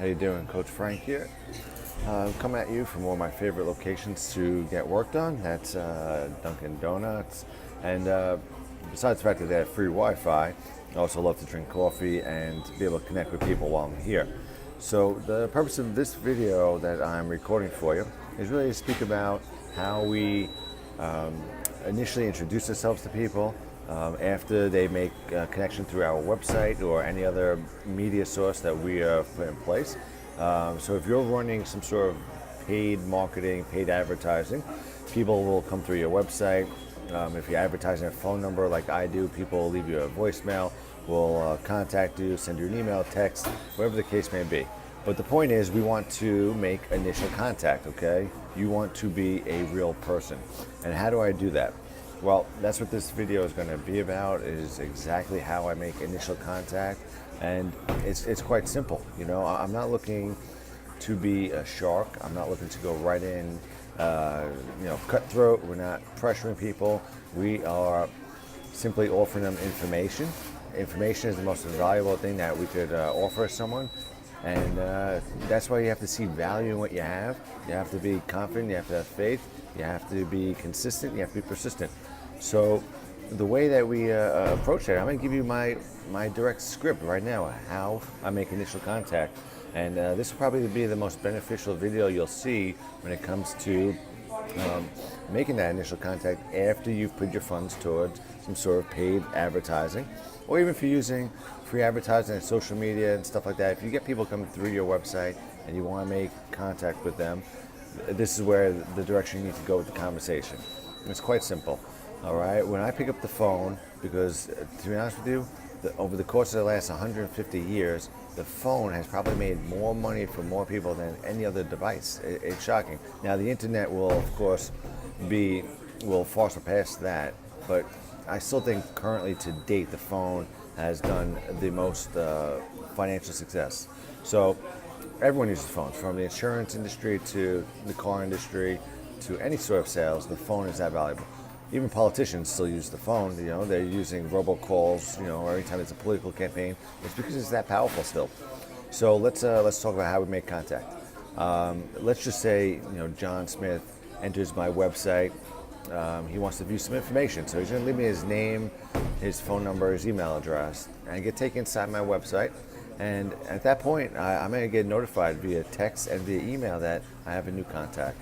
How you doing? Coach Frank here. Coming at you from one of my favorite locations to get work done. That's Dunkin' Donuts. And besides the fact that they have free Wi-Fi, I also love to drink coffee and be able to connect with people while I'm here. So the purpose of this video that I'm recording for you is really to speak about how we initially introduce ourselves to people after they make a connection through our website or any other media source that we have put in place. So if you're running some sort of paid marketing, paid advertising, people will come through your website. If you're advertising a phone number like I do, people will leave you a voicemail, will contact you, send you an email, text, whatever the case may be. But the point is, we want to make initial contact, okay? You want to be a real person. And how do I do that? Well, that's what this video is going to be about, is exactly how I make initial contact. And it's quite simple. You know, I'm not looking to be a shark. I'm not looking to go right in, cutthroat. We're not pressuring people. We are simply offering them information. Information is the most valuable thing that we could offer someone. And that's why you have to see value in what you have. You have to be confident, you have to have faith, you have to be consistent, you have to be persistent. So the way that we approach that, I'm going to give you my direct script right now, how I make initial contact. And this will probably be the most beneficial video you'll see when it comes to making that initial contact after you've put your funds towards some sort of paid advertising, or even if you're using free advertising on social media and stuff like that. If you get people coming through your website and you want to make contact with them, this is where the direction you need to go with the conversation. It's quite simple. All right, when I pick up the phone, because to be honest with you, over the course of the last 150 years, the phone has probably made more money for more people than any other device. It's shocking. Now, the internet will, of course, will far surpass that, but I still think currently to date, the phone has done the most financial success. So everyone uses phones, from the insurance industry to the car industry to any sort of sales. The phone is that valuable. Even politicians still use the phone. You know, they're using robocalls. You know, every time it's a political campaign, it's because it's that powerful still. So let's talk about how we make contact. Let's just say, John Smith enters my website. He wants to view some information, so he's going to leave me his name, his phone number, his email address, and I get taken inside my website. And at that point, I'm going to get notified via text and via email that I have a new contact.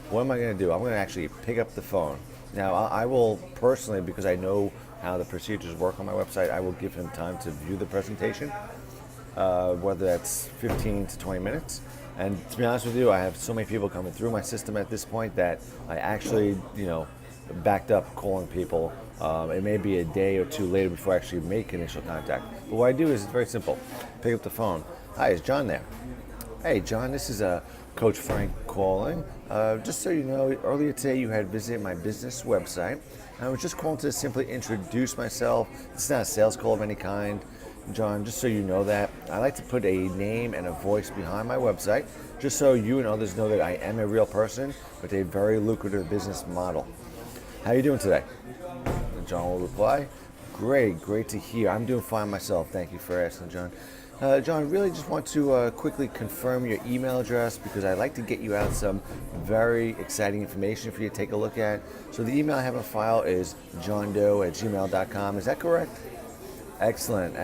What am I going to do? I'm going to actually pick up the phone. Now, I will personally, because I know how the procedures work on my website, I will give him time to view the presentation, whether that's 15 to 20 minutes. And to be honest with you, I have so many people coming through my system at this point that I actually, backed up calling people. It may be a day or two later before I actually make initial contact. But what I do is it's very simple. Pick up the phone. Hi, is John there? Hey, John, this is Coach Frank calling. Just so you know, earlier today you had visited my business website. I was just calling to simply introduce myself. It's not a sales call of any kind. John, just so you know that, I like to put a name and a voice behind my website, just so you and others know that I am a real person with a very lucrative business model. How you doing today? And John will reply, great to hear. I'm doing fine myself. Thank you for asking, John. John, really just want to quickly confirm your email address, because I'd like to get you out some very exciting information for you to take a look at. So the email I have on file is johndoe@gmail.com. Is that correct? Excellent.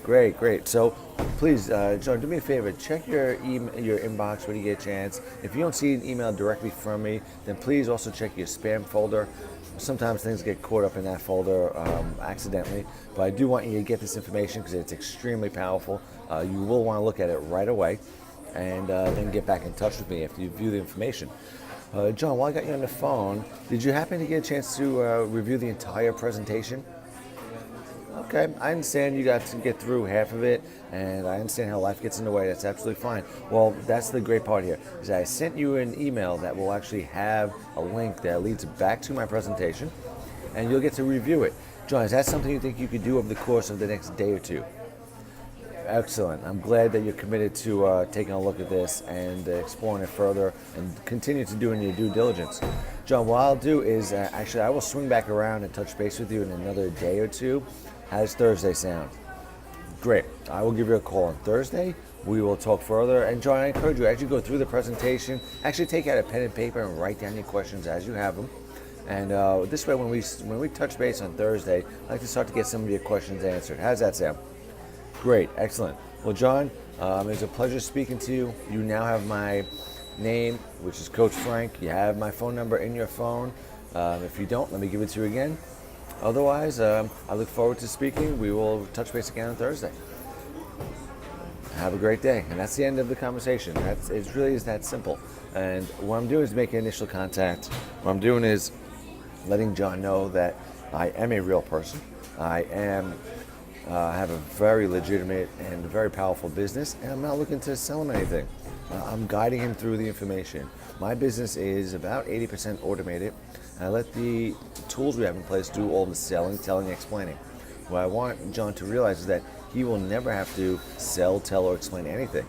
Great. So please, John, do me a favor. Check your inbox when you get a chance. If you don't see an email directly from me, then please also check your spam folder. Sometimes things get caught up in that folder accidentally, but I do want you to get this information because it's extremely powerful. You will want to look at it right away and then get back in touch with me after you view the information. John, while I got you on the phone, did you happen to get a chance to review the entire presentation? Okay, I understand you got to get through half of it, and I understand how life gets in the way. That's absolutely fine. Well, that's the great part here, is I sent you an email that will actually have a link that leads back to my presentation, and you'll get to review it. John, is that something you think you could do over the course of the next day or two? Excellent. I'm glad that you're committed to taking a look at this and exploring it further and continue to doing your due diligence. John, what I'll do is actually I will swing back around and touch base with you in another day or two. How does Thursday sound? Great. I will give you a call on Thursday. we will talk further. And John, I encourage you, as you go through the presentation, actually take out a pen and paper and write down your questions as you have them. And this way, when we touch base on Thursday, I'd like to start to get some of your questions answered. How's that sound? Great, excellent. Well, John, it was a pleasure speaking to you. You now have my name, which is Coach Frank. You have my phone number in your phone. If you don't, let me give it to you again. Otherwise, I look forward to speaking. We will touch base again on Thursday. Have a great day. And that's the end of the conversation. It really is that simple. And what I'm doing is making initial contact. What I'm doing is letting John know that I am a real person. I have a very legitimate and very powerful business, and I'm not looking to sell him anything. I'm guiding him through the information. My business is about 80% automated. I let the tools we have in place do all the selling, telling, explaining. What I want John to realize is that he will never have to sell, tell, or explain anything.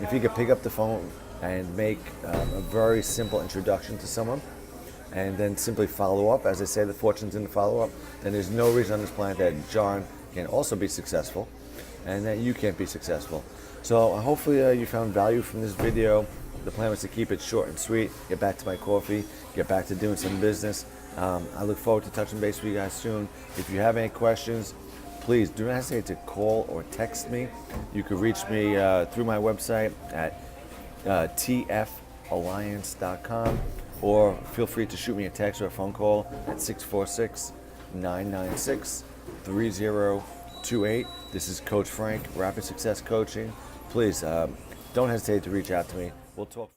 If he could pick up the phone and make a very simple introduction to someone, and then simply follow up, as I say, the fortune's in the follow-up, then there's no reason on this planet that John can also be successful and that you can't be successful. So hopefully you found value from this video. The plan was to keep it short and sweet, get back to my coffee, get back to doing some business. I look forward to touching base with you guys soon. If you have any questions, please do not hesitate to call or text me. You can reach me through my website at tfalliance.com, or feel free to shoot me a text or a phone call at 646-996-3028. This is Coach Frank, Rapid Success Coaching. Please don't hesitate to reach out to me. We'll talk.